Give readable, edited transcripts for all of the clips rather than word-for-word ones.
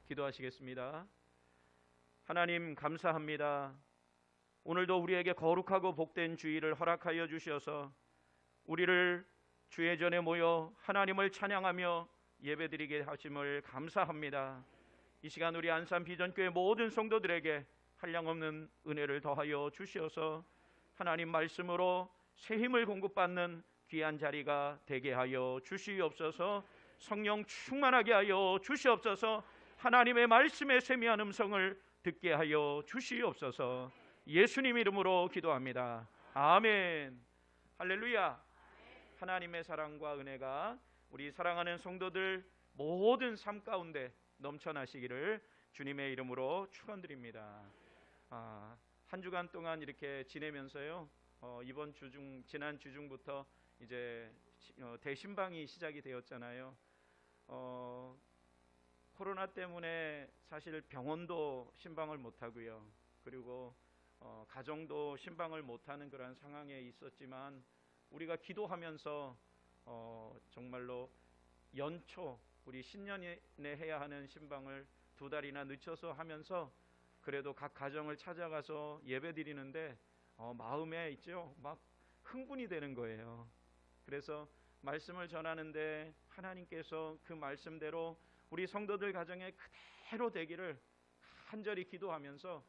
기도하시겠습니다. 하나님 감사합니다. 오늘도 우리에게 거룩하고 복된 주일을 허락하여 주셔서 우리를 주의 전에 모여 하나님을 찬양하며 예배드리게 하심을 감사합니다. 이 시간 우리 안산 비전교회 모든 성도들에게 한량없는 은혜를 더하여 주시어서 하나님 말씀으로 새 힘을 공급받는 귀한 자리가 되게 하여 주시옵소서. 성령 충만하게 하여 주시옵소서. 하나님의 말씀에 세미한 음성을 듣게 하여 주시옵소서. 예수님 이름으로 기도합니다. 아멘. 할렐루야. 하나님의 사랑과 은혜가 우리 사랑하는 성도들 모든 삶 가운데 넘쳐나시기를 주님의 이름으로 축원드립니다. 한 주간 동안 이렇게 지내면서요, 이번 지난 주중부터 이제 대신방이 시작이 되었잖아요. 코로나 때문에 사실 병원도 신방을 못 하고요, 그리고 가정도 신방을 못 하는 그런 상황에 있었지만 우리가 기도하면서 정말로 연초 우리 신년에 해야 하는 신방을 2달이나 늦춰서 하면서 그래도 각 가정을 찾아가서 예배드리는데 마음에 있죠, 막 흥분이 되는 거예요. 그래서 말씀을 전하는데 하나님께서 그 말씀대로 우리 성도들 가정에 그대로 되기를 간절히 기도하면서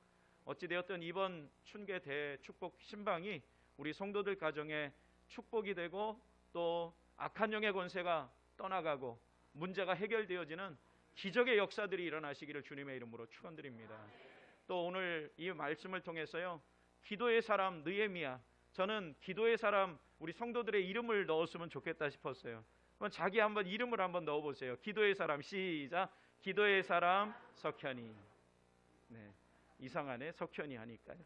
어찌되었든 이번 춘계 대축복 신방이 우리 성도들 가정에 축복이 되고 또 악한 영의 권세가 떠나가고 문제가 해결되어지는 기적의 역사들이 일어나시기를 주님의 이름으로 축원드립니다. 또 오늘 이 말씀을 통해서요, 기도의 사람 느헤미야, 저는 기도의 사람 우리 성도들의 이름을 넣었으면 좋겠다 싶었어요. 자기 한번 이름을 한번 넣어보세요. 기도의 사람, 시작. 기도의 사람 석현이. 네, 이상하네, 석현이 하니까요.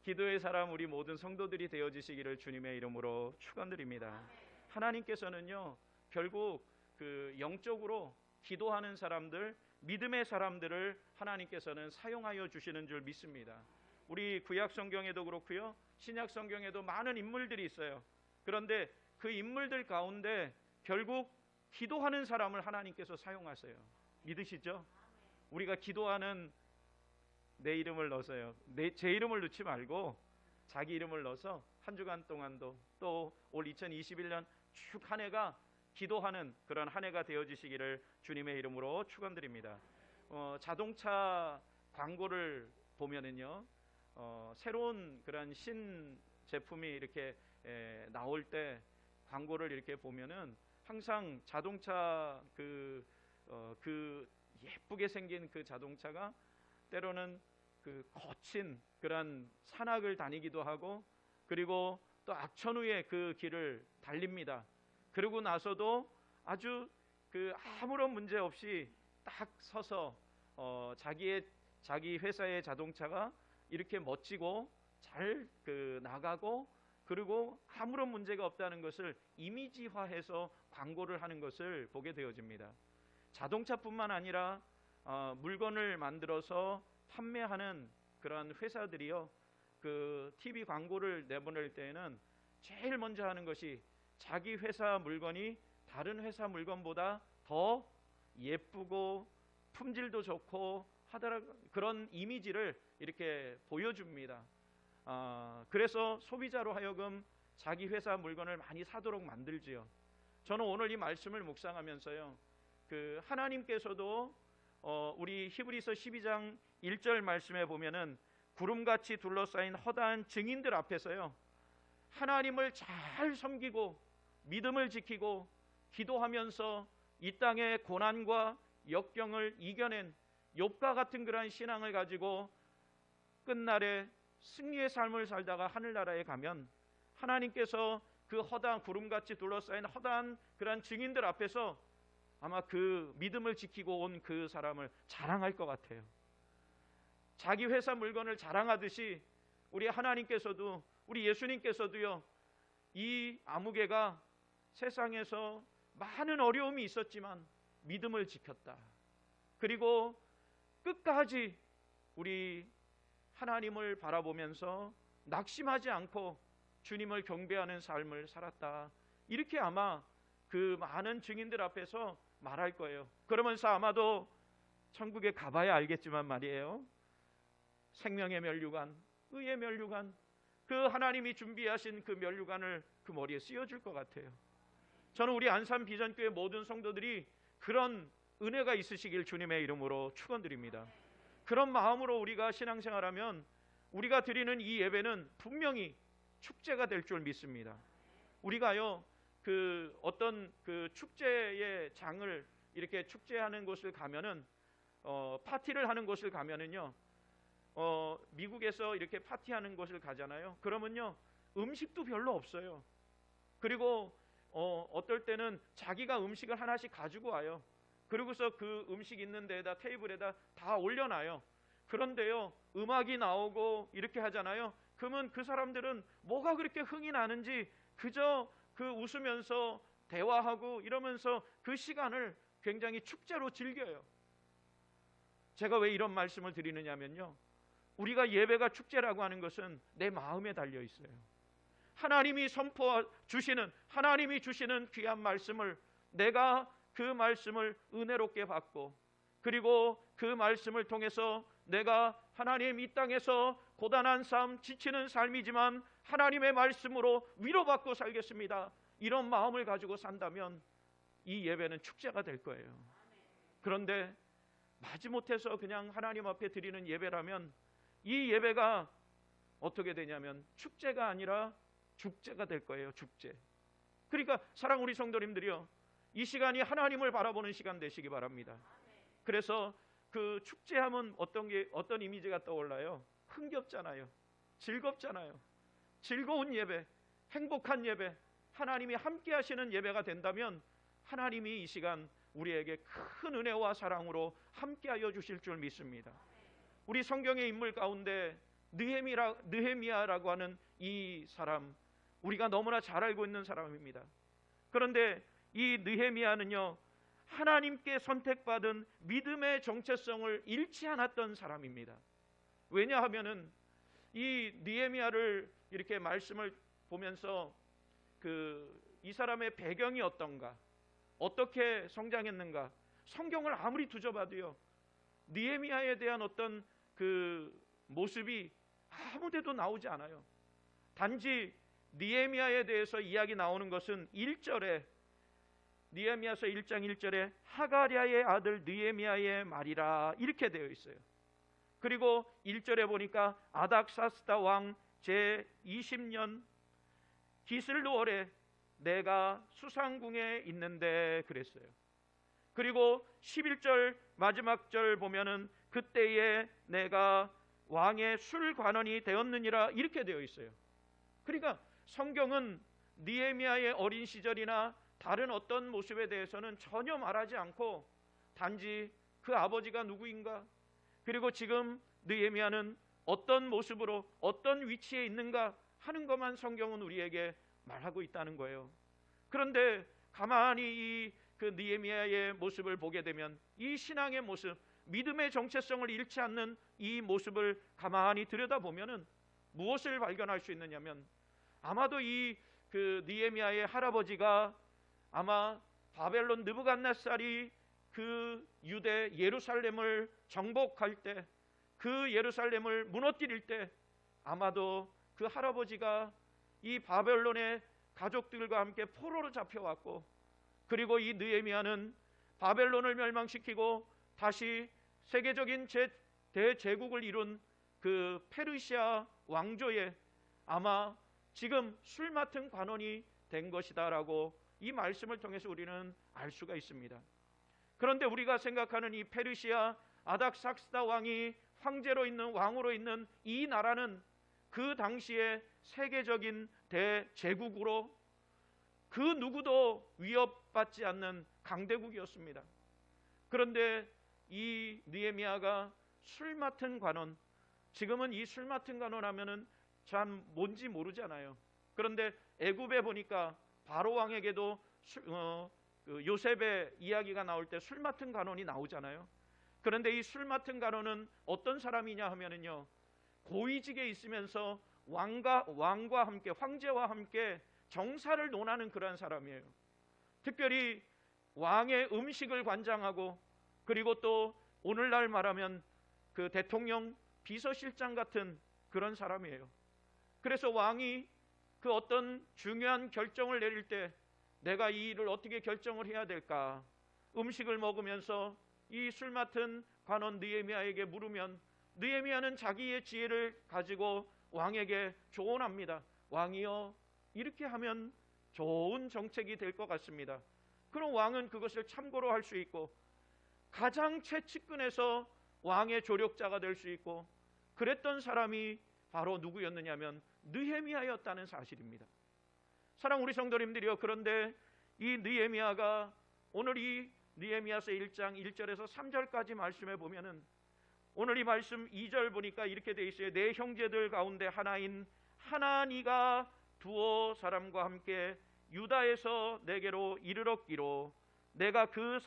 기도의 사람 우리 모든 성도들이 되어지시기를 주님의 이름으로 축원드립니다. 하나님께서는요, 결국 그 영적으로 기도하는 사람들, 믿음의 사람들을 하나님께서는 사용하여 주시는 줄 믿습니다. 우리 구약 성경에도 그렇고요, 신약 성경에도 많은 인물들이 있어요. 그런데 그 인물들 가운데 결국 기도하는 사람을 하나님께서 사용하세요. 믿으시죠? 우리가 기도하는 내 이름을 넣어서요, 제 이름을 넣지 말고 자기 이름을 넣어서 한 주간 동안도 또 올 2021년 쭉 한 해가 기도하는 그런 한 해가 되어지시기를 주님의 이름으로 축원드립니다. 자동차 광고를 보면은요, 새로운 그런 신 제품이 이렇게 나올 때 광고를 이렇게 보면은 항상 자동차 그 예쁘게 생긴 그 자동차가 때로는 그 거친 그런 산악을 다니기도 하고, 그리고 또 악천후의 그 길을 달립니다. 그러고 나서도 아주 그 아무런 문제 없이 딱 서서 자기 회사의 자동차가 이렇게 멋지고 잘 나가고, 그리고 아무런 문제가 없다는 것을 이미지화해서 광고를 하는 것을 보게 되어집니다. 자동차뿐만 아니라 물건을 만들어서 판매하는 그런 회사들이요, 그 TV 광고를 내보낼 때에는 제일 먼저 하는 것이 자기 회사 물건이 다른 회사 물건보다 더 예쁘고 품질도 좋고 하더라도 그런 이미지를 이렇게 보여줍니다. 그래서 소비자로 하여금 자기 회사 물건을 많이 사도록 만들지요. 저는 오늘 이 말씀을 묵상하면서요, 그 하나님께서도 우리 히브리서 12장 1절 말씀에 보면은 구름같이 둘러싸인 허다한 증인들 앞에서요, 하나님을 잘 섬기고 믿음을 지키고 기도하면서 이 땅의 고난과 역경을 이겨낸 욥과 같은 그러한 신앙을 가지고 끝날에 승리의 삶을 살다가 하늘나라에 가면 하나님께서 그 허다한 구름같이 둘러싸인 허다한 그러한 증인들 앞에서 아마 그 믿음을 지키고 온 그 사람을 자랑할 것 같아요. 자기 회사 물건을 자랑하듯이 우리 하나님께서도, 우리 예수님께서도요, 이 아무개가 세상에서 많은 어려움이 있었지만 믿음을 지켰다. 그리고 끝까지 우리 하나님을 바라보면서 낙심하지 않고 주님을 경배하는 삶을 살았다. 이렇게 아마 그 많은 증인들 앞에서 말할 거예요. 그러면서 아마도 천국에 가봐야 알겠지만 말이에요, 생명의 면류관, 의의 면류관, 그 하나님이 준비하신 그 면류관을 그 머리에 씌워줄 것 같아요. 저는 우리 안산 비전교회 모든 성도들이 그런 은혜가 있으시길 주님의 이름으로 축원드립니다. 그런 마음으로 우리가 신앙생활하면 우리가 드리는 이 예배는 분명히 축제가 될 줄 믿습니다. 우리가요, 어떤 축제의 장을 이렇게 축제하는 곳을 가면은 파티를 하는 곳을 가면은요, 미국에서 이렇게 파티하는 곳을 가잖아요. 그러면요, 음식도 별로 없어요. 그리고 어떨 때는 자기가 음식을 하나씩 가지고 와요. 그러고서 그 음식 있는 데에다, 테이블에다 다 올려놔요. 그런데요, 음악이 나오고 이렇게 하잖아요. 그러면 그 사람들은 뭐가 그렇게 흥이 나는지 그저 그 웃으면서 대화하고 이러면서 그 시간을 굉장히 축제로 즐겨요. 제가 왜 이런 말씀을 드리느냐면요, 우리가 예배가 축제라고 하는 것은 내 마음에 달려 있어요. 하나님이 주시는, 하나님이 주시는 귀한 말씀을 내가 그 말씀을 은혜롭게 받고, 그리고 그 말씀을 통해서 내가 하나님 이 땅에서 고단한 삶, 지치는 삶이지만 하나님의 말씀으로 위로받고 살겠습니다, 이런 마음을 가지고 산다면 이 예배는 축제가 될 거예요. 그런데 마지못해서 그냥 하나님 앞에 드리는 예배라면 이 예배가 어떻게 되냐면 축제가 아니라 죽제가 될 거예요. 죽제. 그러니까 사랑 우리 성도님들이요, 이 시간이 하나님을 바라보는 시간 되시기 바랍니다. 그래서 그 축제하면 어떤 이미지가 떠올라요? 흥겹잖아요. 즐겁잖아요. 즐거운 예배, 행복한 예배, 하나님이 함께 하시는 예배가 된다면 하나님이 이 시간 우리에게 큰 은혜와 사랑으로 함께하여 주실 줄 믿습니다. 우리 성경의 인물 가운데 느헤미야라고 하는 이 사람, 우리가 너무나 잘 알고 있는 사람입니다. 그런데 이 느헤미야는요, 하나님께 선택받은 믿음의 정체성을 잃지 않았던 사람입니다. 왜냐하면은 이 느헤미야를 이렇게 말씀을 보면서 이 사람의 배경이 어떤가, 어떻게 성장했는가, 성경을 아무리 뒤져봐도요, 느헤미야에 대한 어떤 그 모습이 아무데도 나오지 않아요. 단지 느헤미야에 대해서 이야기 나오는 것은 1절에, 느헤미야서 1장 1절에 하가랴의 아들 느헤미야의 말이라 이렇게 되어 있어요. 그리고 1절에 보니까 아닥사스다 왕 제20년 기슬루월에 내가 수상궁에 있는데 그랬어요. 그리고 11절 마지막 절 보면은 그때에 내가 왕의 술관원이 되었느니라 이렇게 되어 있어요. 그러니까 성경은 느헤미야의 어린 시절이나 다른 어떤 모습에 대해서는 전혀 말하지 않고 단지 그 아버지가 누구인가, 그리고 지금 느헤미야는 어떤 모습으로 어떤 위치에 있는가 하는 것만 성경은 우리에게 말하고 있다는 거예요. 그런데 가만히 그 느헤미야의 모습을 보게 되면 이 신앙의 모습, 믿음의 정체성을 잃지 않는 이 모습을 가만히 들여다보면은 무엇을 발견할 수 있느냐면, 아마도 그 느헤미야의 할아버지가 아마 바벨론 느부갓네살이 그 유대 예루살렘을 정복할 때, 그 예루살렘을 무너뜨릴 때 아마도 그 할아버지가 이 바벨론의 가족들과 함께 포로로 잡혀왔고, 그리고 이 느헤미야는 바벨론을 멸망시키고 다시 세계적인 대제국을 이룬 그 페르시아 왕조의 아마 지금 술 맡은 관원이 된 것이다라고 이 말씀을 통해서 우리는 알 수가 있습니다. 그런데 우리가 생각하는 이 페르시아 아닥삭스다 왕이 왕으로 있는 이 나라는 그 당시에 세계적인 대제국으로 그 누구도 위협받지 않는 강대국이었습니다. 그런데 이 느헤미야가 술 맡은 관원, 지금은 이 술 맡은 관원 하면은 참 뭔지 모르잖아요. 그런데 애굽에 보니까 바로 왕에게도 요셉의 이야기가 나올 때 술 맡은 관원이 나오잖아요. 그런데 이 술 맡은 관원은 어떤 사람이냐 하면은요, 고위직에 있으면서 왕과 함께, 황제와 함께 정사를 논하는 그러한 사람이에요. 특별히 왕의 음식을 관장하고, 그리고 또 오늘날 말하면 그 대통령 비서실장 같은 그런 사람이에요. 그래서 왕이 그 어떤 중요한 결정을 내릴 때 내가 이 일을 어떻게 결정을 해야 될까, 음식을 먹으면서 이 술 맡은 관원 느헤미야에게 물으면 느헤미야는 자기의 지혜를 가지고 왕에게 조언합니다. 왕이여, 이렇게 하면 좋은 정책이 될 것 같습니다. 그럼 왕은 그것을 참고로 할 수 있고, 가장 최측근에서 왕의 조력자가 될 수 있고, 그랬던 사람이 바로 누구였느냐면 느헤미야였다는 사실입니다. 사랑 우리 성도님들이요, 그런데 이 느헤미야가 오늘 이 느헤미야서 1장 1절에서 3절까지 말씀해 보면은, 오늘 이 말씀 2절 보니까 이렇게 돼 있어요. 내 형제들 가운데 하나인 하나니가 두어 사람과 함께 유다에서 내게로 이르렀기로 내가 그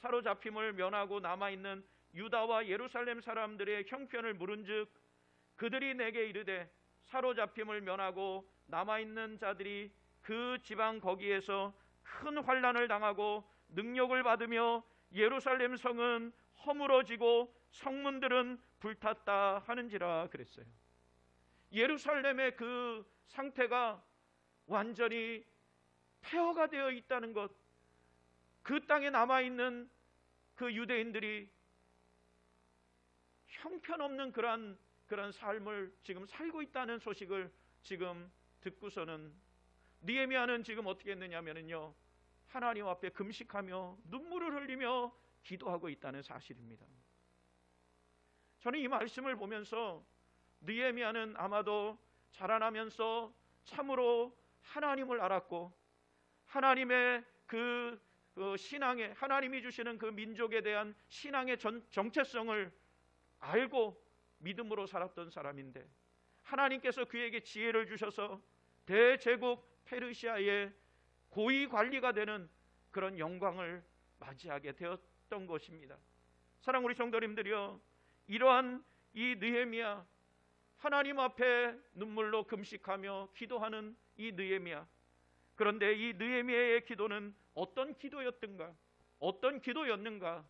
사로잡힘을 면하고 남아있는 유다와 예루살렘 사람들의 형편을 물은즉 그들이 내게 이르되 사로잡힘을 면하고 남아있는 자들이 그 지방 거기에서 큰 환난을 당하고 능력을 받으며 예루살렘 성은 허물어지고 성문들은 불탔다 하는지라 그랬어요. 예루살렘의 그 상태가 완전히 폐허가 되어 있다는 것, 그 땅에 남아있는 그 유대인들이 형편없는 그런 삶을 지금 살고 있다는 소식을 지금 듣고서는 느헤미야는 지금 어떻게 했느냐면요, 하나님 앞에 금식하며 눈물을 흘리며 기도하고 있다는 사실입니다. 저는 이 말씀을 보면서 느헤미야는 아마도 자라나면서 참으로 하나님을 알았고, 하나님의 그 신앙에, 하나님이 주시는 그 민족에 대한 신앙의 정체성을 알고 믿음으로 살았던 사람인데, 하나님께서 그에게 지혜를 주셔서 대제국 페르시아의 고위 관리가 되는 그런 영광을 맞이하게 되었던 것입니다. 사랑 우리 성도님들이요, 이러한 이 느헤미야, 하나님 앞에 눈물로 금식하며 기도하는 이 느헤미야, 그런데 이 느헤미야의 기도는 어떤 기도였던가, 어떤 기도였는가,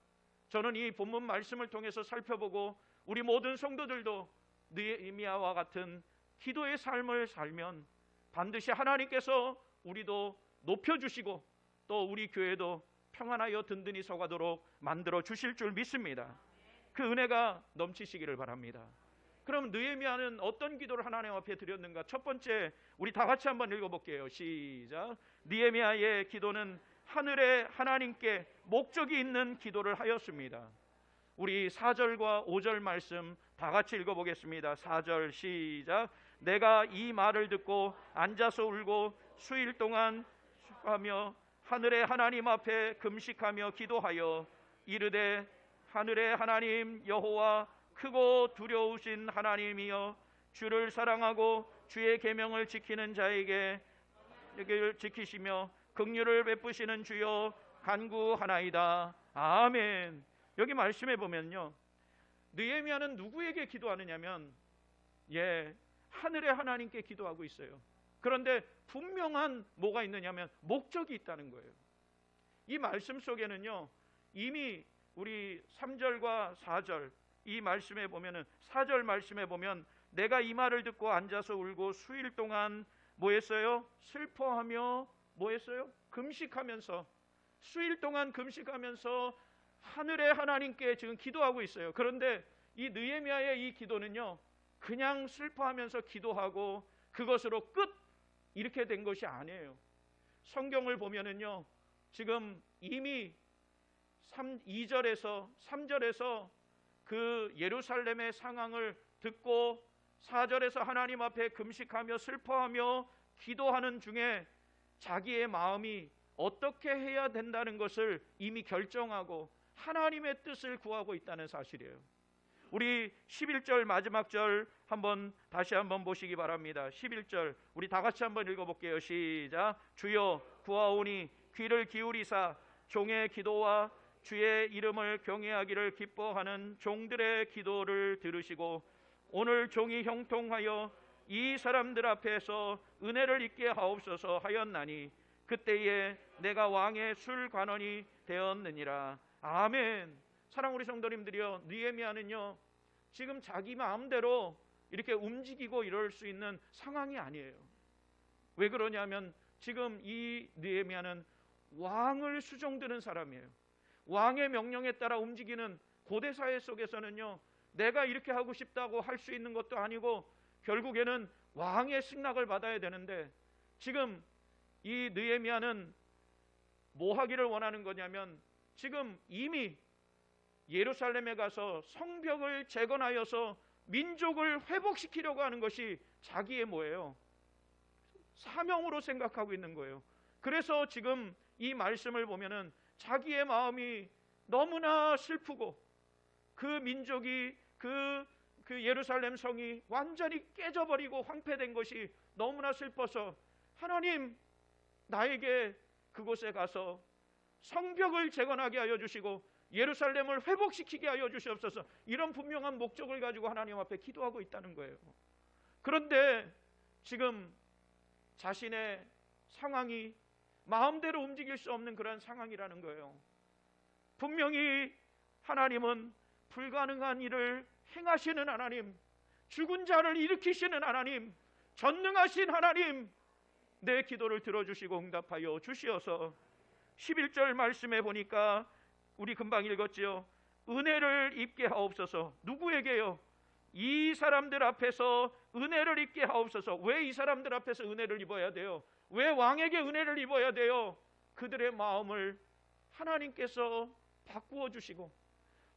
저는 이 본문 말씀을 통해서 살펴보고 우리 모든 성도들도 느헤미야와 같은 기도의 삶을 살면 반드시 하나님께서 우리도 높여주시고 또 우리 교회도 평안하여 든든히 서가도록 만들어 주실 줄 믿습니다. 그 은혜가 넘치시기를 바랍니다. 그럼 느헤미야는 어떤 기도를 하나님 앞에 드렸는가? 첫 번째, 우리 다 같이 한번 읽어볼게요. 시작. 느헤미야의 기도는 하늘의 하나님께 목적이 있는 기도를 하였습니다. 우리 4절과 5절 말씀 다 같이 읽어보겠습니다. 4절 시작. 내가 이 말을 듣고 앉아서 울고 수일 동안 하며 하늘의 하나님 앞에 금식하며 기도하여 이르되 하늘의 하나님 여호와 크고 두려우신 하나님이여, 주를 사랑하고 주의 계명을 지키는 자에게 지키시며 긍휼을 베푸시는 주여 간구하나이다. 아멘. 여기 말씀해 보면요, 느헤미야는 누구에게 기도하느냐면 하늘의 하나님께 기도하고 있어요. 그런데 분명한 뭐가 있느냐면 목적이 있다는 거예요. 이 말씀 속에는요, 이미 우리 3절과 4절 이 말씀에 보면은, 4절 말씀에 보면 내가 이 말을 듣고 앉아서 울고 수일 동안 뭐 했어요? 슬퍼하며 뭐 했어요? 금식하면서, 수일 동안 금식하면서 하늘의 하나님께 지금 기도하고 있어요. 그런데 이 느헤미야의 이 기도는요, 그냥 슬퍼하면서 기도하고 그것으로 끝, 이렇게 된 것이 아니에요. 성경을 보면은요, 지금 이미 2절에서 3절에서 그 예루살렘의 상황을 듣고 4절에서 하나님 앞에 금식하며 슬퍼하며 기도하는 중에 자기의 마음이 어떻게 해야 된다는 것을 이미 결정하고 하나님의 뜻을 구하고 있다는 사실이에요. 우리 11절 마지막 절 다시 한번 보시기 바랍니다. 11절 우리 다 같이 한번 읽어볼게요. 시작. 주여 구하오니 귀를 기울이사 종의 기도와 주의 이름을 경외하기를 기뻐하는 종들의 기도를 들으시고 오늘 종이 형통하여 이 사람들 앞에서 은혜를 입게 하옵소서 하였나니 그때에 내가 왕의 술관원이 되었느니라. 아멘. 사랑 우리 성도님들이요, 느헤미야는요 지금 자기 마음대로 이렇게 움직이고 이럴 수 있는 상황이 아니에요. 왜 그러냐면 지금 이 느헤미야는 왕을 수종드는 사람이에요. 왕의 명령에 따라 움직이는 고대 사회 속에서는요, 내가 이렇게 하고 싶다고 할 수 있는 것도 아니고 결국에는 왕의 승낙을 받아야 되는데, 지금 이 느헤미야는 뭐 하기를 원하는 거냐면 지금 이미 예루살렘에 가서 성벽을 재건하여서 민족을 회복시키려고 하는 것이 자기의 뭐예요? 사명으로 생각하고 있는 거예요. 그래서 지금 이 말씀을 보면은 자기의 마음이 너무나 슬프고 그 민족이 그 예루살렘 성이 완전히 깨져버리고 황폐된 것이 너무나 슬퍼서, 하나님 나에게 그곳에 가서 성벽을 재건하게 하여 주시고 예루살렘을 회복시키게 하여 주시옵소서, 이런 분명한 목적을 가지고 하나님 앞에 기도하고 있다는 거예요. 그런데 지금 자신의 상황이 마음대로 움직일 수 없는 그런 상황이라는 거예요. 분명히 하나님은 불가능한 일을 행하시는 하나님, 죽은 자를 일으키시는 하나님, 전능하신 하나님, 내 기도를 들어주시고 응답하여 주시어서 11절 말씀에 보니까 우리 금방 읽었지요. 은혜를 입게 하옵소서. 누구에게요? 이 사람들 앞에서 은혜를 입게 하옵소서. 왜 이 사람들 앞에서 은혜를 입어야 돼요? 왜 왕에게 은혜를 입어야 돼요? 그들의 마음을 하나님께서 바꾸어 주시고,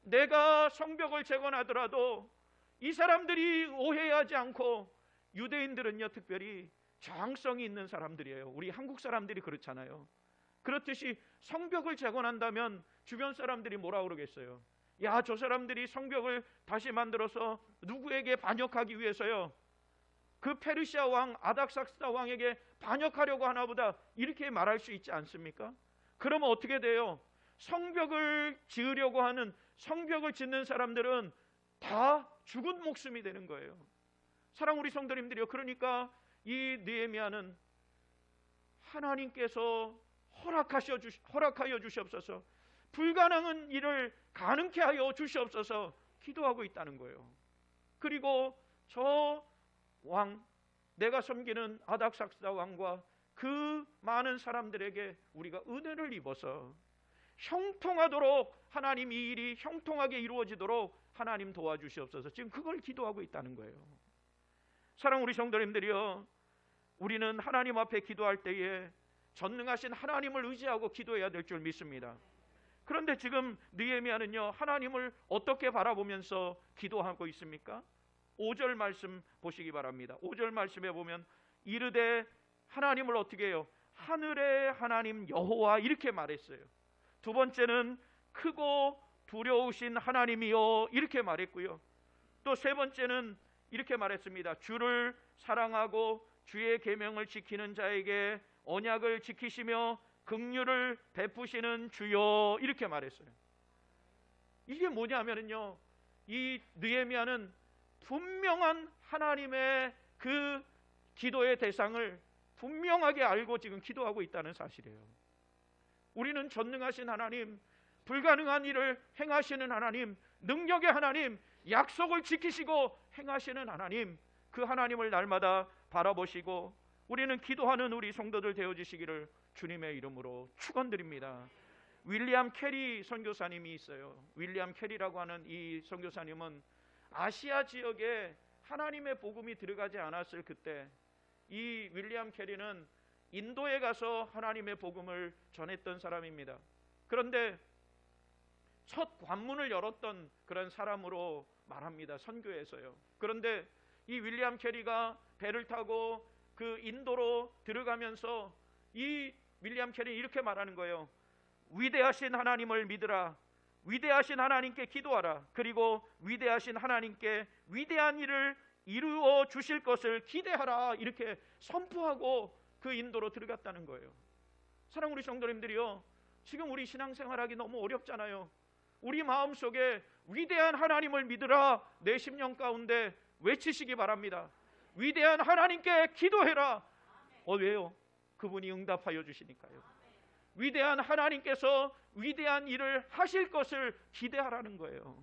내가 성벽을 재건하더라도 이 사람들이 오해하지 않고, 유대인들은요 특별히 저항성이 있는 사람들이에요. 우리 한국 사람들이 그렇잖아요. 그렇듯이 성벽을 재건한다면 주변 사람들이 뭐라 그러겠어요? 야, 저 사람들이 성벽을 다시 만들어서 누구에게 반역하기 위해서요, 그 페르시아 왕 아닥삭스다 왕에게 반역하려고 하나 보다, 이렇게 말할 수 있지 않습니까? 그러면 어떻게 돼요? 성벽을 지으려고 하는, 성벽을 짓는 사람들은 다 죽은 목숨이 되는 거예요. 사랑 우리 성도님들이요, 그러니까 이 느헤미야는 하나님께서 허락하여 주시옵소서, 불가능한 일을 가능케 하여 주시옵소서 기도하고 있다는 거예요. 그리고 저 왕, 내가 섬기는 아닥삭스다 왕과 그 많은 사람들에게 우리가 은혜를 입어서 형통하도록, 하나님 이 일이 형통하게 이루어지도록 하나님 도와주시옵소서, 지금 그걸 기도하고 있다는 거예요. 사랑 우리 성도님들이요, 우리는 하나님 앞에 기도할 때에 전능하신 하나님을 의지하고 기도해야 될 줄 믿습니다. 그런데 지금 느헤미야는요, 하나님을 어떻게 바라보면서 기도하고 있습니까? 5절 말씀 보시기 바랍니다. 5절 말씀에 보면 이르되, 하나님을 어떻게 해요? 하늘의 하나님 여호와, 이렇게 말했어요. 두 번째는 크고 두려우신 하나님이요, 이렇게 말했고요. 또 세 번째는 이렇게 말했습니다. 주를 사랑하고 주의 계명을 지키는 자에게 언약을 지키시며 긍휼을 베푸시는 주여, 이렇게 말했어요. 이게 뭐냐면요, 이 느헤미야는 분명한 하나님의 그 기도의 대상을 분명하게 알고 지금 기도하고 있다는 사실이에요. 우리는 전능하신 하나님, 불가능한 일을 행하시는 하나님, 능력의 하나님, 약속을 지키시고 행하시는 하나님, 그 하나님을 날마다 바라보시고 우리는 기도하는 우리 성도들 되어주시기를 주님의 이름으로 축원드립니다. 윌리엄 캐리 선교사님이 있어요. 윌리엄 캐리라고 하는 이 선교사님은 아시아 지역에 하나님의 복음이 들어가지 않았을 그때, 이 윌리엄 캐리는 인도에 가서 하나님의 복음을 전했던 사람입니다. 그런데 첫 관문을 열었던 그런 사람으로 말합니다, 선교에서요. 그런데 이 윌리엄 캐리가 배를 타고 그 인도로 들어가면서 이 윌리엄 캐리는 이렇게 말하는 거예요. 위대하신 하나님을 믿으라. 위대하신 하나님께 기도하라. 그리고 위대하신 하나님께 위대한 일을 이루어 주실 것을 기대하라. 이렇게 선포하고 그 인도로 들어갔다는 거예요. 사랑 우리 성도님들이요, 지금 우리 신앙생활하기 너무 어렵잖아요. 우리 마음속에 위대한 하나님을 믿으라, 내 심령 가운데 외치시기 바랍니다. 위대한 하나님께 기도해라. 왜요? 그분이 응답하여 주시니까요. 위대한 하나님께서 위대한 일을 하실 것을 기대하라는 거예요.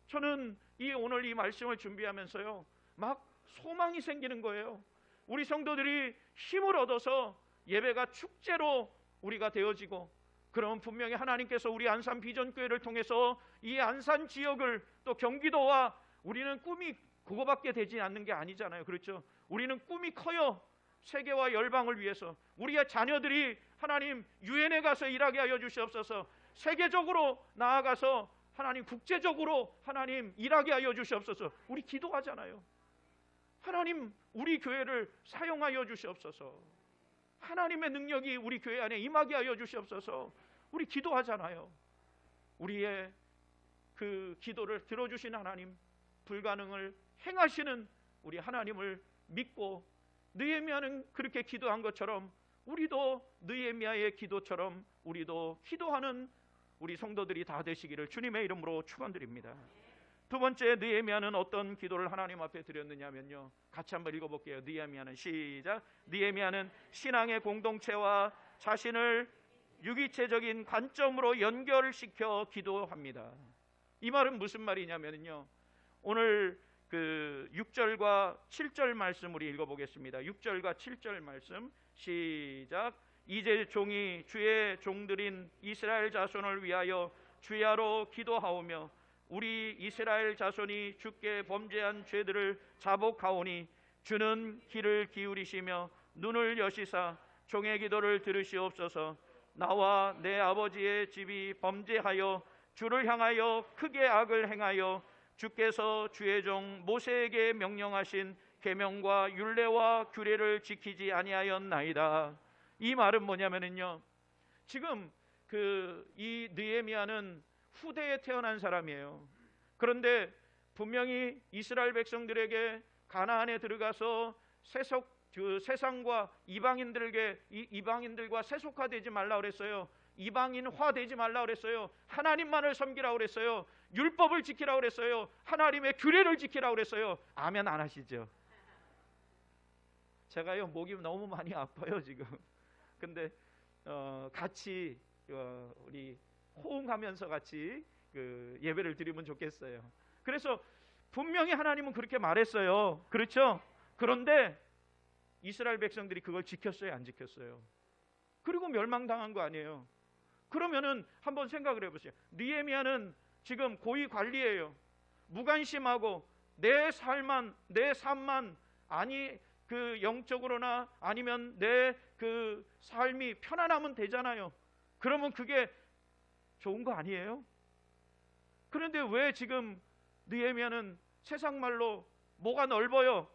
저는 오늘 이 말씀을 준비하면서요, 막 소망이 생기는 거예요. 우리 성도들이 힘을 얻어서 예배가 축제로 우리가 되어지고, 그러면 분명히 하나님께서 우리 안산 비전교회를 통해서 이 안산 지역을, 또 경기도와, 우리는 꿈이 그거밖에 되지 않는 게 아니잖아요. 그렇죠? 우리는 꿈이 커요. 세계와 열방을 위해서 우리의 자녀들이 하나님 유엔에 가서 일하게 하여 주시옵소서. 세계적으로 나아가서 하나님 국제적으로 하나님 일하게 하여 주시옵소서. 우리 기도하잖아요. 하나님 우리 교회를 사용하여 주시옵소서. 하나님의 능력이 우리 교회 안에 임하게 하여 주시옵소서. 우리 기도하잖아요. 우리의 그 기도를 들어주신 하나님, 불가능을 행하시는 우리 하나님을 믿고, 느헤미야는 그렇게 기도한 것처럼 우리도 느헤미야의 기도처럼 우리도 기도하는 우리 성도들이 다 되시기를 주님의 이름으로 축원드립니다. 두 번째, 느헤미야는 어떤 기도를 하나님 앞에 드렸느냐면요, 같이 한번 읽어볼게요. 느헤미야는, 시작. 느헤미야는 신앙의 공동체와 자신을 유기체적인 관점으로 연결시켜 기도합니다. 이 말은 무슨 말이냐면요, 오늘 그 6절과 7절 말씀 우리 읽어보겠습니다. 6절과 7절 말씀, 시작. 이제 종이 주의 종들인 이스라엘 자손을 위하여 주야로 기도하오며 우리 이스라엘 자손이 주께 범죄한 죄들을 자복하오니 주는 귀를 기울이시며 눈을 여시사 종의 기도를 들으시옵소서. 나와 내 아버지의 집이 범죄하여 주를 향하여 크게 악을 행하여 주께서 주의 종 모세에게 명령하신 계명과 율례와 규례를 지키지 아니하였나이다. 이 말은 뭐냐면요, 지금 이 느헤미야는 후대에 태어난 사람이에요. 그런데 분명히 이스라엘 백성들에게 가나안에 들어가서 세상과 이방인들과 세속화되지 말라 그랬어요. 이방인화 되지 말라 그랬어요. 하나님만을 섬기라 그랬어요. 율법을 지키라 그랬어요. 하나님의 규례를 지키라 그랬어요. 아멘 안 하시죠? 제가요 목이 너무 많이 아파요 지금. 근데 같이 우리 호응하면서 같이 예배를 드리면 좋겠어요. 그래서 분명히 하나님은 그렇게 말했어요. 그렇죠? 그런데 이스라엘 백성들이 그걸 지켰어요, 안 지켰어요? 그리고 멸망당한 거 아니에요? 그러면은 한번 생각을 해보세요. 느헤미야는 지금 고위 관리예요. 무관심하고 내 삶만 아니 그 영적으로나 아니면 내 그 삶이 편안하면 되잖아요. 그러면 그게 좋은 거 아니에요? 그런데 왜 지금 느헤미야는 세상 말로 뭐가 넓어요?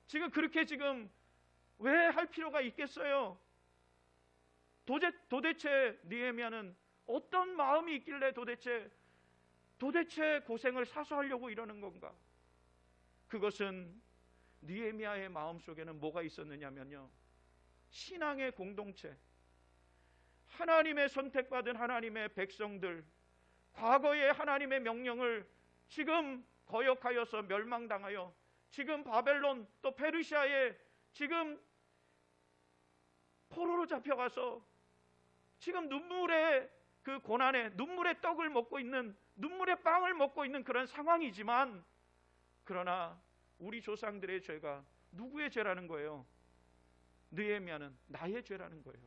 지금 그렇게 지금 왜 할 필요가 있겠어요? 도대체 느헤미야는 어떤 마음이 있길래 도대체 고생을 사수하려고 이러는 건가? 그것은 느헤미야의 마음속에는 뭐가 있었느냐면요, 신앙의 공동체, 하나님의 선택받은 하나님의 백성들, 과거의 하나님의 명령을 지금 거역하여서 멸망당하여 지금 바벨론 또 페르시아에 지금 포로로 잡혀가서 지금 눈물의 그 고난에 눈물의 떡을 먹고 있는, 눈물의 빵을 먹고 있는 그런 상황이지만, 그러나 우리 조상들의 죄가 누구의 죄라는 거예요? 느헤미야는 나의 죄라는 거예요.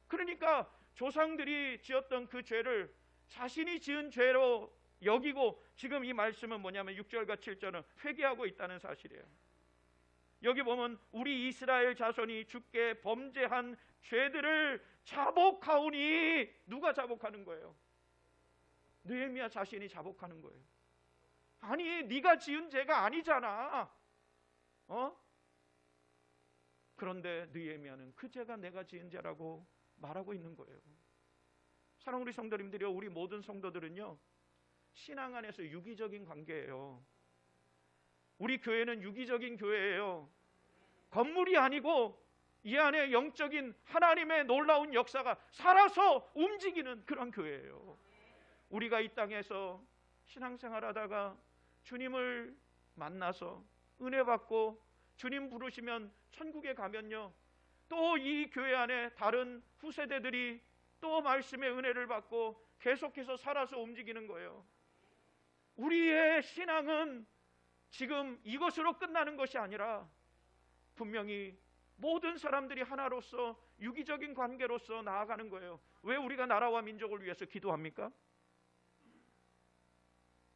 그러니까 조상들이 지었던 그 죄를 자신이 지은 죄로 여기고, 지금 이 말씀은 뭐냐면 6절과 7절은 회개하고 있다는 사실이에요. 여기 보면 우리 이스라엘 자손이 주께 범죄한 죄들을 자복하오니, 누가 자복하는 거예요? 느헤미야 자신이 자복하는 거예요. 아니 네가 지은 죄가 아니잖아. 그런데 느헤미야는 그 죄가 내가 지은 죄라고 말하고 있는 거예요. 사랑하는 우리 성도님들이요, 우리 모든 성도들은요 신앙 안에서 유기적인 관계예요. 우리 교회는 유기적인 교회예요. 건물이 아니고 이 안에 영적인 하나님의 놀라운 역사가 살아서 움직이는 그런 교회예요. 우리가 이 땅에서 신앙생활하다가 주님을 만나서 은혜 받고 주님 부르시면 천국에 가면요, 또 이 교회 안에 다른 후세대들이 또 말씀의 은혜를 받고 계속해서 살아서 움직이는 거예요. 우리의 신앙은 지금 이것으로 끝나는 것이 아니라 분명히 모든 사람들이 하나로서 유기적인 관계로서 나아가는 거예요. 왜 우리가 나라와 민족을 위해서 기도합니까?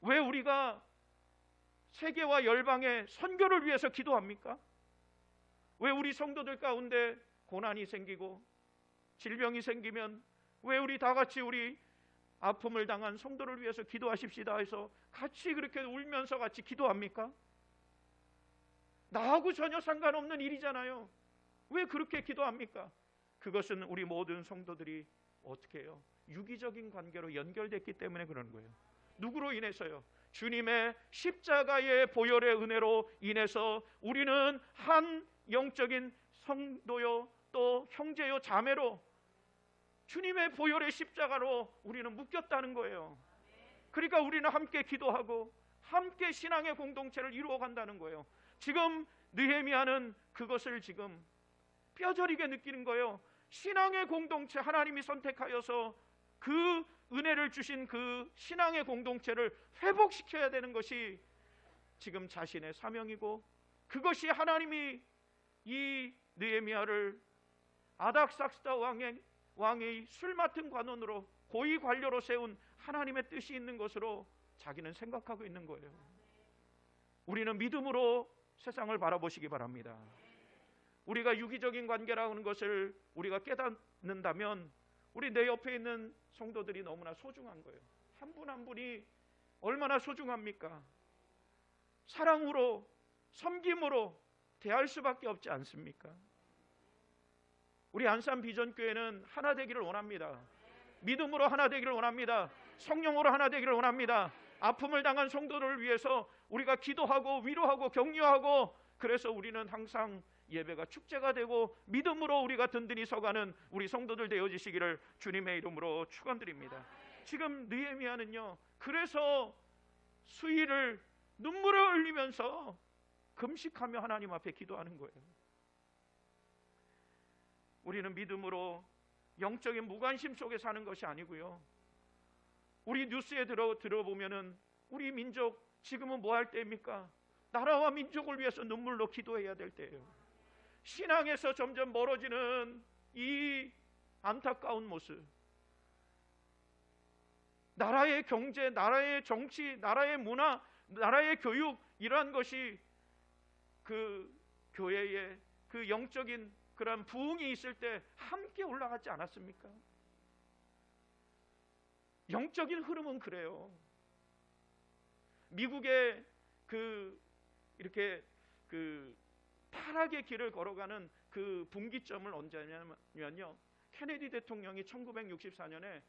왜 우리가 세계와 열방의 선교를 위해서 기도합니까? 왜 우리 성도들 가운데 고난이 생기고 질병이 생기면 왜 우리 다 같이 우리 아픔을 당한 성도를 위해서 기도하십시다 해서 같이 그렇게 울면서 같이 기도합니까? 나하고 전혀 상관없는 일이잖아요. 왜 그렇게 기도합니까? 그것은 우리 모든 성도들이 어떻게 해요? 유기적인 관계로 연결됐기 때문에 그런 거예요. 누구로 인해서요? 주님의 십자가의 보혈의 은혜로 인해서 우리는 한 영적인 성도요, 또 형제요, 자매로 주님의 보혈의 십자가로 우리는 묶였다는 거예요. 그러니까 우리는 함께 기도하고 함께 신앙의 공동체를 이루어 간다는 거예요. 지금 느헤미야는 그것을 지금 뼈저리게 느끼는 거예요. 신앙의 공동체, 하나님이 선택하여서 그 은혜를 주신 그 신앙의 공동체를 회복시켜야 되는 것이 지금 자신의 사명이고, 그것이 하나님이 이 느헤미야를 아닥삭스다 왕의 술 맡은 관원으로 고위 관료로 세운 하나님의 뜻이 있는 것으로 자기는 생각하고 있는 거예요. 우리는 믿음으로 세상을 바라보시기 바랍니다. 우리가 유기적인 관계라는 것을 우리가 깨닫는다면 우리 내 옆에 있는 성도들이 너무나 소중한 거예요. 한 분 한 분이 얼마나 소중합니까? 사랑으로, 섬김으로 대할 수밖에 없지 않습니까? 우리 안산 비전교회는 하나 되기를 원합니다. 믿음으로 하나 되기를 원합니다. 성령으로 하나 되기를 원합니다. 아픔을 당한 성도들을 위해서 우리가 기도하고 위로하고 격려하고, 그래서 우리는 항상 예배가 축제가 되고 믿음으로 우리가 든든히 서가는 우리 성도들 되어지시기를 주님의 이름으로 축원드립니다. 지금 느헤미야는요, 그래서 수일을 눈물을 흘리면서 금식하며 하나님 앞에 기도하는 거예요. 우리는 믿음으로 영적인 무관심 속에 사는 것이 아니고요, 우리 뉴스에 들어보면은 우리 민족 지금은 뭐 할 때입니까? 나라와 민족을 위해서 눈물로 기도해야 될 때예요. 신앙에서 점점 멀어지는 이 안타까운 모습, 나라의 경제, 나라의 정치, 나라의 문화, 나라의 교육, 이러한 것이 그 교회의 그 영적인 그런 부흥이 있을 때 함께 올라가지 않았습니까? 영적인 흐름은 그래요. 미국의 이렇게 타락의 길을 걸어가는 그 분기점을 언제냐면요, 케네디 대통령이 1964년에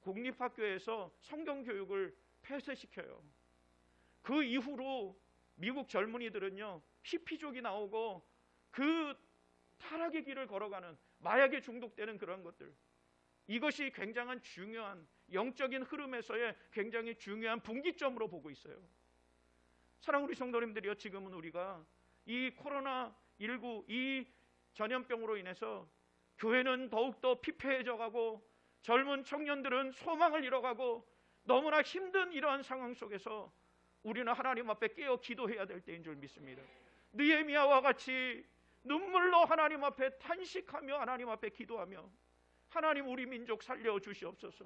공립학교에서 성경교육을 폐쇄시켜요. 그 이후로 미국 젊은이들은요, 히피족이 나오고 그 타락의 길을 걸어가는, 마약에 중독되는 그런 것들, 이것이 굉장한 중요한 영적인 흐름에서의 굉장히 중요한 분기점으로 보고 있어요. 사랑하는 우리 성도님들이요, 지금은 우리가 이 코로나19 이 전염병으로 인해서 교회는 더욱더 피폐해져 가고 젊은 청년들은 소망을 잃어가고 너무나 힘든 이러한 상황 속에서 우리는 하나님 앞에 깨어 기도해야 될 때인 줄 믿습니다. 느헤미야와 같이 눈물로 하나님 앞에 탄식하며 하나님 앞에 기도하며, 하나님 우리 민족 살려 주시옵소서.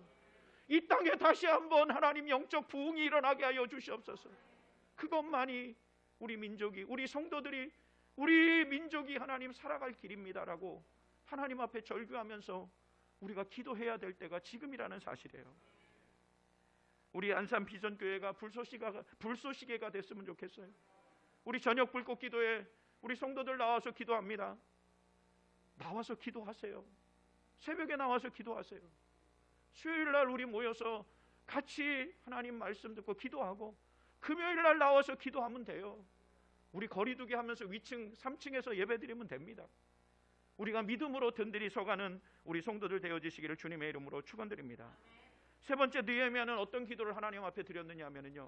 이 땅에 다시 한번 하나님 영적 부흥이 일어나게 하여 주시옵소서. 그것만이 우리 민족이, 우리 성도들이, 우리 민족이 하나님 살아갈 길입니다라고 하나님 앞에 절규하면서 우리가 기도해야 될 때가 지금이라는 사실이에요. 우리 안산 비전교회가 불쏘시개가 됐으면 좋겠어요. 우리 저녁 불꽃 기도에 우리 성도들 나와서 기도합니다. 나와서 기도하세요. 새벽에 나와서 기도하세요. 수요일날 우리 모여서 같이 하나님 말씀 듣고 기도하고, 금요일날 나와서 기도하면 돼요. 우리 거리두기 하면서 위층 3층에서 예배드리면 됩니다. 우리가 믿음으로 든든히 서가는 우리 성도들 되어지시기를 주님의 이름으로 축원드립니다. 세 번째, 느헤미야는 어떤 기도를 하나님 앞에 드렸느냐 하면요,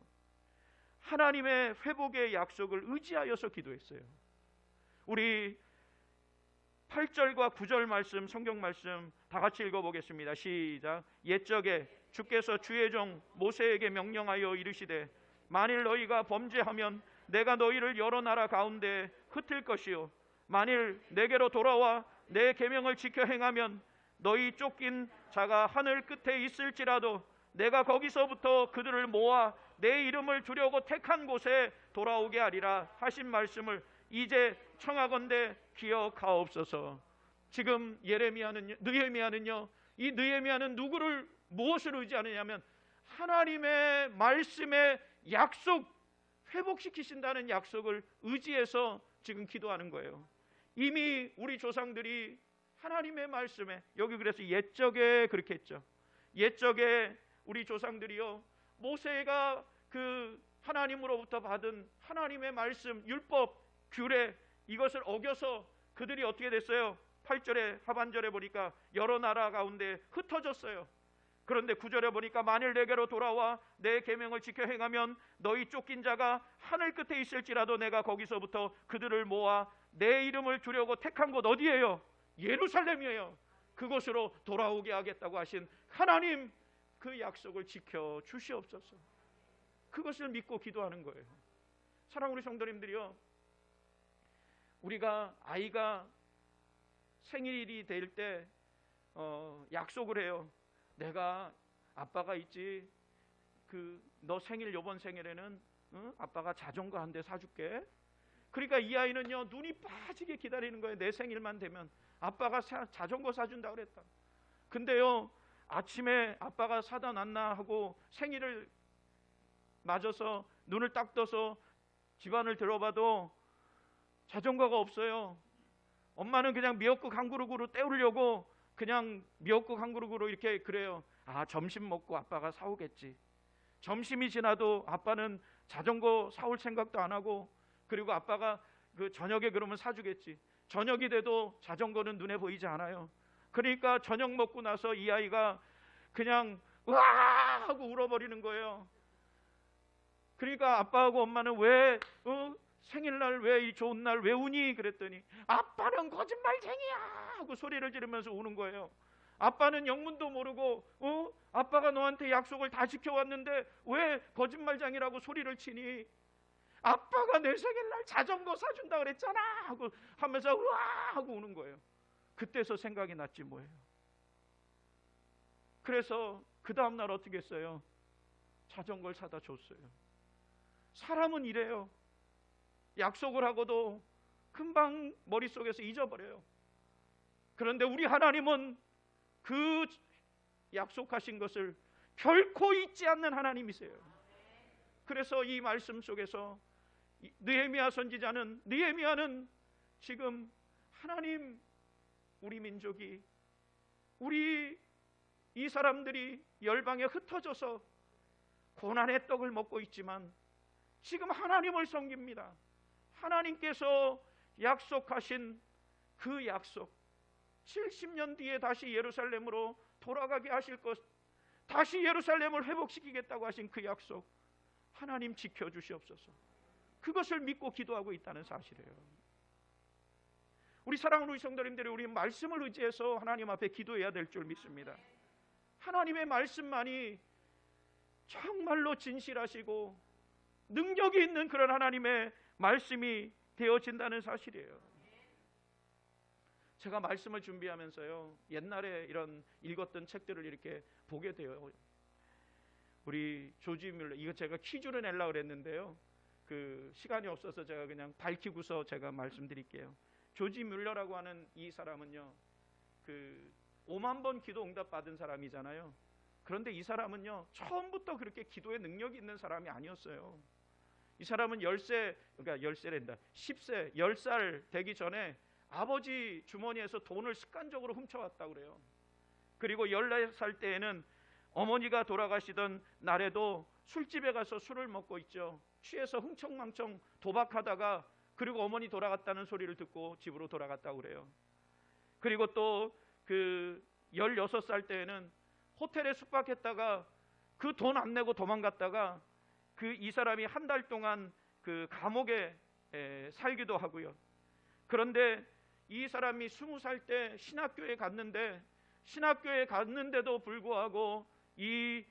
하나님의 회복의 약속을 의지하여서 기도했어요. 우리 8절과 9절 말씀, 성경 말씀 다 같이 읽어보겠습니다. 시작. 옛적에 주께서 주의 종 모세에게 명령하여 이르시되 만일 너희가 범죄하면 내가 너희를 여러 나라 가운데 흩을 것이요 만일 내게로 돌아와 내 계명을 지켜 행하면 너희 쫓긴 자가 하늘 끝에 있을지라도 내가 거기서부터 그들을 모아 내 이름을 두려고 택한 곳에 돌아오게 하리라 하신 말씀을 이제 청하건대 기억하옵소서. 지금 느헤미야는요, 이 느헤미야는 누구를 무엇을 의지하느냐면 하나님의 말씀의 약속, 회복시키신다는 약속을 의지해서 지금 기도하는 거예요. 이미 우리 조상들이 하나님의 말씀에, 여기 그래서 옛적에 그렇게 했죠. 옛적에 우리 조상들이요, 모세가 그 하나님으로부터 받은 하나님의 말씀, 율법, 규례, 이것을 어겨서 그들이 어떻게 됐어요? 8절에 하반절에 보니까 여러 나라 가운데 흩어졌어요. 그런데 9절에 보니까 만일 내게로 돌아와 내 계명을 지켜 행하면 너희 쫓긴 자가 하늘 끝에 있을지라도 내가 거기서부터 그들을 모아 내 이름을 두려고 택한 곳 어디예요? 예루살렘이에요. 그곳으로 돌아오게 하겠다고 하신 하나님, 그 약속을 지켜 주시옵소서. 그것을 믿고 기도하는 거예요. 사랑하는 우리 성도님들이요, 우리가 아이가 생일이 될 때 약속을 해요. 내가 아빠가 있지, 너 생일, 요번 생일에는 아빠가 자전거 한 대 사줄게. 그러니까 이 아이는요, 눈이 빠지게 기다리는 거예요. 내 생일만 되면 아빠가 자전거 사준다 그랬다. 근데요, 아침에 아빠가 사다 놨나 하고 생일을 맞아서 눈을 딱 떠서 집안을 들어봐도 자전거가 없어요. 엄마는 그냥 미역국 한 그릇으로 때우려고 그냥 미역국 한 그릇으로 이렇게 그래요. 아, 점심 먹고 아빠가 사오겠지. 점심이 지나도 아빠는 자전거 사올 생각도 안 하고, 그리고 아빠가 그 저녁에 그러면 사주겠지. 저녁이 돼도 자전거는 눈에 보이지 않아요. 그러니까 저녁 먹고 나서 이 아이가 그냥 으아 하고 울어버리는 거예요. 그러니까 아빠하고 엄마는 왜 생일날 왜 이 좋은 날 왜 우니? 그랬더니 아빠는 거짓말쟁이야 하고 소리를 지르면서 우는 거예요. 아빠는 영문도 모르고 아빠가 너한테 약속을 다 지켜왔는데 왜 거짓말쟁이라고 소리를 치니? 아빠가 내 생일날 자전거 사준다 그랬잖아 하고 하면서 우와 하고 우는 거예요. 그때서 생각이 났지 뭐예요. 그래서 그 다음날 어떻게 했어요? 자전거를 사다 줬어요. 사람은 이래요. 약속을 하고도 금방 머릿속에서 잊어버려요. 그런데 우리 하나님은 그 약속하신 것을 결코 잊지 않는 하나님이세요. 그래서 이 말씀 속에서 느헤미야 선지자는, 느헤미야는 지금 하나님, 우리 민족이, 우리 이 사람들이 열방에 흩어져서 고난의 떡을 먹고 있지만 지금 하나님을 섬깁니다. 하나님께서 약속하신 그 약속, 70년 뒤에 다시 예루살렘으로 돌아가게 하실 것, 다시 예루살렘을 회복시키겠다고 하신 그 약속, 하나님 지켜주시옵소서. 그것을 믿고 기도하고 있다는 사실이에요. 우리 사랑하는 우리 성도님들이 우리 말씀을 의지해서 하나님 앞에 기도해야 될 줄 믿습니다. 하나님의 말씀만이 정말로 진실하시고 능력이 있는 그런 하나님의 말씀이 되어진다는 사실이에요. 제가 말씀을 준비하면서요, 옛날에 이런 읽었던 책들을 이렇게 보게 돼요. 우리 조지 뮬러, 이거 제가 퀴즈를 내려고 그랬는데요, 그 시간이 없어서 제가 그냥 밝히고서 제가 말씀드릴게요. 조지 뮬러라고 하는 이 사람은요, 그 5만 번 기도 응답 받은 사람이잖아요. 그런데 이 사람은요, 처음부터 그렇게 기도에 능력이 있는 사람이 아니었어요. 이 사람은 10살 되기 전에 아버지 주머니에서 돈을 습관적으로 훔쳐왔다고 그래요. 그리고 14살 때에는 어머니가 돌아가시던 날에도 술집에 가서 술을 먹고 있죠. 취해서 흥청망청 도박하다가, 그리고 어머니 돌아갔다는 소리를 듣고 집으로 돌아갔다고 그래요. 그리고 또 그 16살 때에는 호텔에 숙박했다가 그 돈 안 내고 도망갔다가 그 이 사람이 한 달 동안 그 감옥에 살기도 하고요. 그런데 이 사람이 20살 때 신학교에 갔는데도 불구하고 이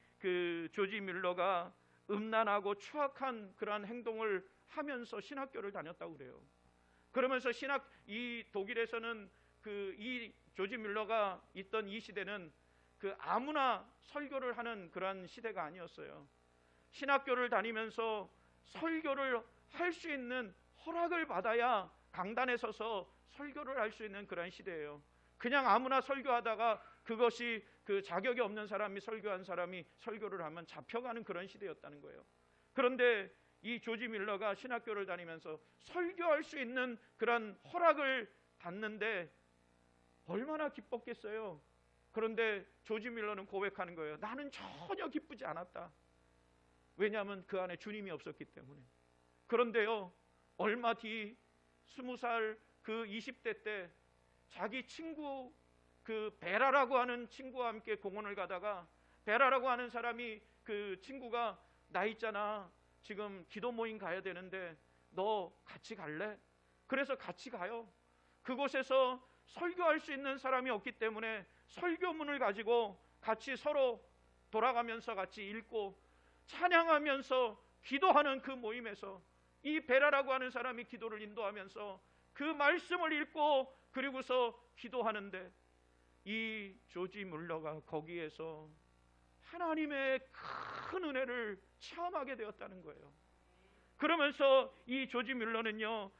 조지 뮬러가 음란하고 추악한 그러한 행동을 하면서 신학교를 다녔다고 그래요. 그러면서 이 독일에서는 이 조지 뮬러가 있던 이 시대는 아무나 설교를 하는 그러한 시대가 아니었어요. 신학교를 다니면서 설교를 할 수 있는 허락을 받아야 강단에 서서 설교를 할 수 있는 그런 시대예요. 그냥 아무나 설교하다가 그것이 자격이 없는 사람이 설교한 사람이 설교를 하면 잡혀가는 그런 시대였다는 거예요. 그런데 이 조지 뮬러가 신학교를 다니면서 설교할 수 있는 그런 허락을 받는데 얼마나 기뻤겠어요. 그런데 조지 뮬러는 고백하는 거예요. 나는 전혀 기쁘지 않았다. 왜냐하면 그 안에 주님이 없었기 때문에. 그런데요, 얼마 뒤 20살 20대 때 자기 친구 베라라고 하는 친구와 함께 공원을 가다가 베라라고 하는 사람이 친구가 나 있잖아, 지금 기도 모임 가야 되는데 너 같이 갈래? 그래서 같이 가요. 그곳에서 설교할 수 있는 사람이 없기 때문에 설교문을 가지고 같이 서로 돌아가면서 같이 읽고 찬양하면서 기도하는 그 모임에서 이 베라라고 하는 사람이 기도를 인도하면서 그 말씀을 읽고 그리고서 기도하는데 이 조지 뮬러가 거기에서 하나님의 큰 은혜를 체험하게 되었다는 거예요. 그러면서 이 조지 뮬러는요,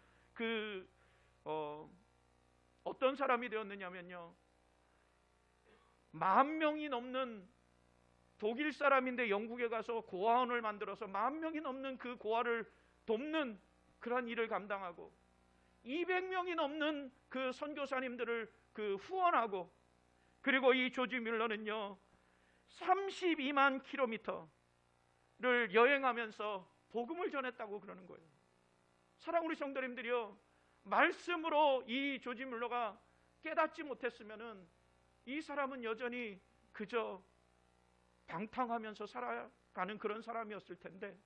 어떤 사람이 되었느냐면요, 10,000명이 넘는 독일 사람인데 영국에 가서 고아원을 만들어서 10,000명이 넘는 그 고아를 돕는 그런 일을 감당하고 200명이 넘는 그 선교사님들을 후원하고, 그리고 이 조지 뮬러는요 32만 킬로미터를 여행하면서 복음을 전했다고 그러는 거예요. 사랑하는 우리 성도님들이요, 말씀으로 이 조지 뮬러가 깨닫지 못했으면은 이 사람은 여전히 그저 방탕하면서 살아가는 그런 사람이었을 텐데,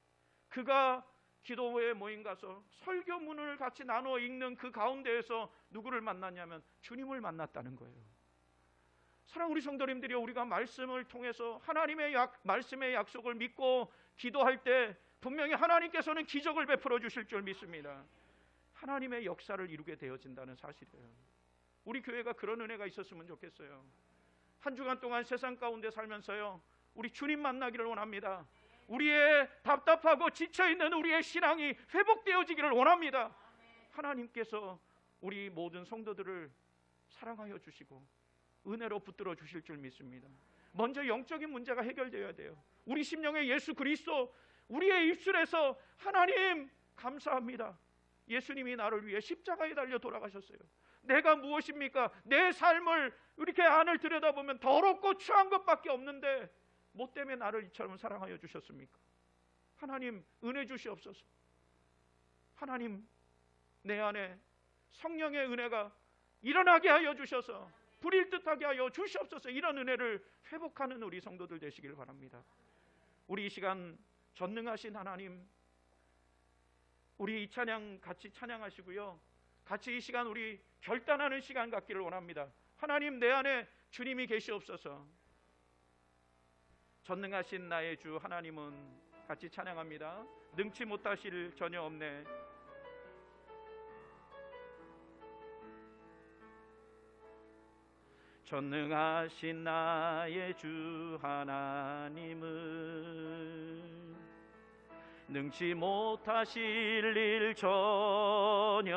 그가 기도회 모임 가서 설교문을 같이 나누어 읽는 그 가운데에서 누구를 만났냐면 주님을 만났다는 거예요. 사랑하는 우리 성도님들이요, 우리가 말씀을 통해서 하나님의 말씀의 약속을 믿고 기도할 때 분명히 하나님께서는 기적을 베풀어 주실 줄 믿습니다. 하나님의 역사를 이루게 되어진다는 사실이에요. 우리 교회가 그런 은혜가 있었으면 좋겠어요. 한 주간 동안 세상 가운데 살면서요, 우리 주님 만나기를 원합니다. 우리의 답답하고 지쳐있는 우리의 신앙이 회복되어지기를 원합니다. 하나님께서 우리 모든 성도들을 사랑하여 주시고 은혜로 붙들어 주실 줄 믿습니다. 먼저 영적인 문제가 해결되어야 돼요. 우리 심령의 예수 그리스도, 우리의 입술에서 하나님 감사합니다, 예수님이 나를 위해 십자가에 달려 돌아가셨어요. 내가 무엇입니까? 내 삶을 이렇게 안을 들여다보면 더럽고 추한 것밖에 없는데 뭐 때문에 나를 이처럼 사랑하여 주셨습니까? 하나님 은혜 주시옵소서. 하나님 내 안에 성령의 은혜가 일어나게 하여 주셔서 불일 듯하게 하여 주시옵소서. 이런 은혜를 회복하는 우리 성도들 되시길 바랍니다. 우리 이 시간 전능하신 하나님, 우리 이 찬양 같이 찬양하시고요, 같이 이 시간 우리 결단하는 시간 갖기를 원합니다. 하나님 내 안에 주님이 계시옵소서. 전능하신 나의 주 하나님은, 같이 찬양합니다. 능치 못하실 전혀 없네. 전능하신 나의 주 하나님은 능치 못하실 일 전혀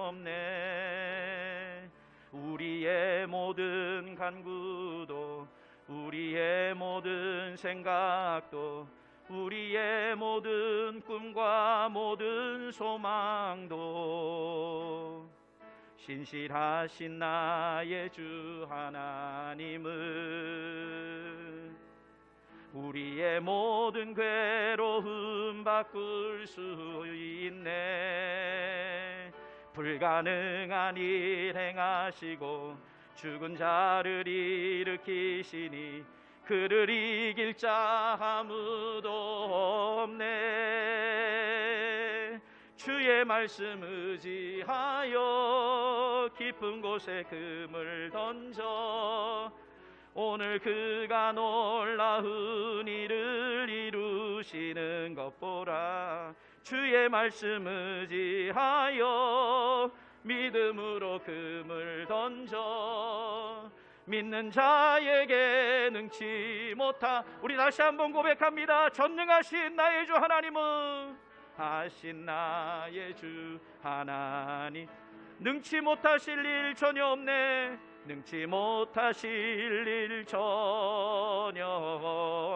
없네. 우리의 모든 간구도, 우리의 모든 생각도, 우리의 모든 꿈과 모든 소망도 신실하신 나의 주 하나님은 우리의 모든 괴로움 바꿀 수 있네. 불가능한 일 행하시고 죽은 자를 일으키시니 그를 이길 자 아무도 없네. 주의 말씀 의지하여 깊은 곳에 금을 던져 오늘 그가 놀라운 일을 이루시는 것 보라. 주의 말씀 의지하여 믿음으로 금을 던져 믿는 자에게 능치 못하. 우리 다시 한번 고백합니다. 전능하신 나의 주 하나님은 하신 나의 주 하나님 능치 못하실 일 전혀 없네. 능치 못하실 일 전혀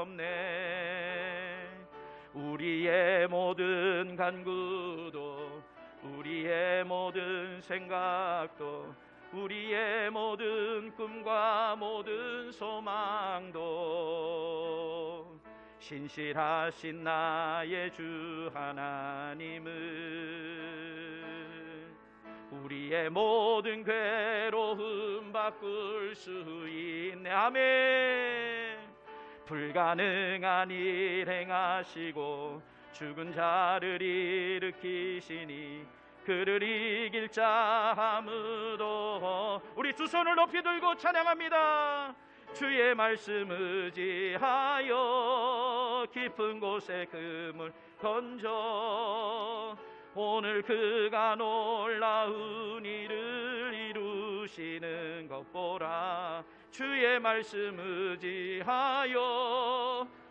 없네. 우리의 모든 간구도 우리의 모든 생각도 우리의 모든 꿈과 모든 소망도 신실하신 나의 주 하나님은 우리의 모든 괴로움 바꿀 수 있네. 아멘. 불가능한 일 행하시고 죽은 자를 일으키시니 그를 이길 자 아무도. 우리 두 손을 높이 들고 찬양합니다. 주의 말씀 의지하여 깊은 곳에 금을 던져 오늘 그가 놀라운 일을 이루시는 것 보라. 주의 말씀 의지하여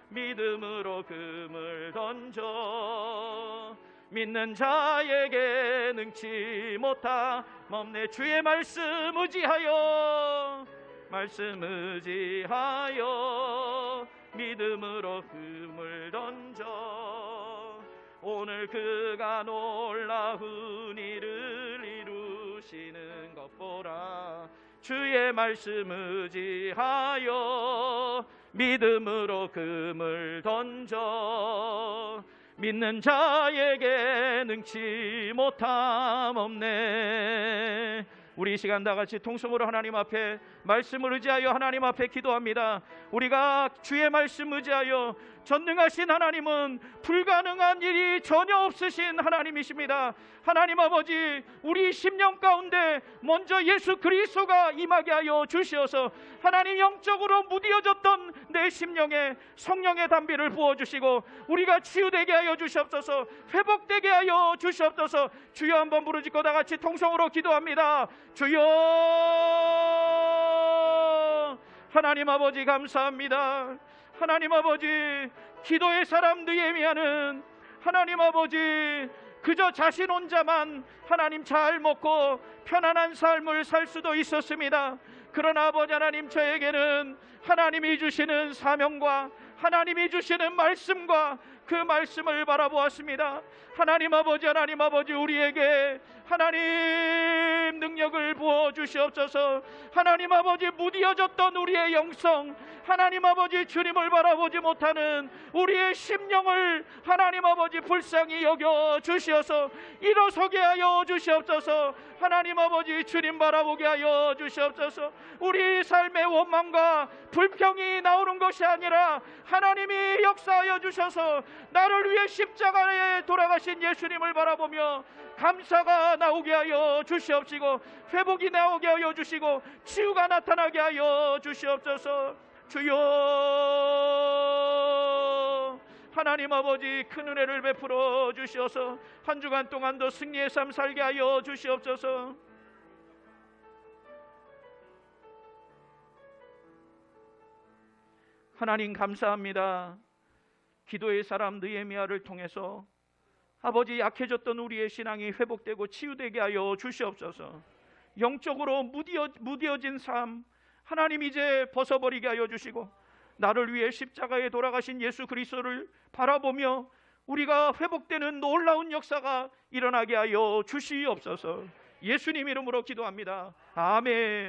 믿음으로 금을 던져 믿는 자에게 능치 못함없네. 주의 말씀 의지하여 말씀 의지하여 믿음으로 금을 던져 오늘 그가 놀라운 일을 이루시는 것 보라. 주의 말씀 의지하여 믿음으로 금을 던져 믿는 자에게 능치 못함없네. 우리 이 시간 다 같이 통성으로 하나님 앞에 말씀을 의지하여 하나님 앞에 기도합니다. 우리가 주의 말씀 의지하여 전능하신 하나님은 불가능한 일이 전혀 없으신 하나님이십니다. 하나님 아버지, 우리 심령 가운데 먼저 예수 그리스도가 임하게 하여 주시어서 하나님 영적으로 무디어졌던 내 심령에 성령의 담비를 부어주시고 우리가 치유되게 하여 주시옵소서. 회복되게 하여 주시옵소서. 주여 한번 부르짖고 다 같이 통성으로 기도합니다. 주여. 하나님 아버지 감사합니다. 하나님 아버지, 기도의 사람 느헤미야는 하나님 아버지 그저 자신 혼자만 하나님 잘 먹고 편안한 삶을 살 수도 있었습니다. 그러나 아버지 하나님, 저에게는 하나님이 주시는 사명과 하나님이 주시는 말씀과 그 말씀을 바라보았습니다. 하나님 아버지, 하나님 아버지, 우리에게 하나님 능력을 부어주시옵소서. 하나님 아버지, 무디어졌던 우리의 영성, 하나님 아버지 주님을 바라보지 못하는 우리의 심령을 하나님 아버지 불쌍히 여겨 주시어서 일어서게 하여 주시옵소서. 하나님 아버지 주님 바라보게 하여 주시옵소서. 우리 삶의 원망과 불평이 나오는 것이 아니라 하나님이 역사하여 주셔서 나를 위해 십자가에 돌아가신 예수님을 바라보며 감사가 나오게 하여 주시옵시고 회복이 나오게 하여 주시고 치유가 나타나게 하여 주시옵소서. 주여, 하나님 아버지 큰 은혜를 베풀어 주시어서 한 주간 동안도 승리의 삶 살게 하여 주시옵소서. 하나님 감사합니다. 기도의 사람 느헤미야를 통해서 아버지 약해졌던 우리의 신앙이 회복되고 치유되게 하여 주시옵소서. 영적으로 무디어진 삶 하나님 이제 벗어버리게 하여 주시고 나를 위해 십자가에 돌아가신 예수 그리스도를 바라보며 우리가 회복되는 놀라운 역사가 일어나게 하여 주시옵소서. 예수님 이름으로 기도합니다. 아멘.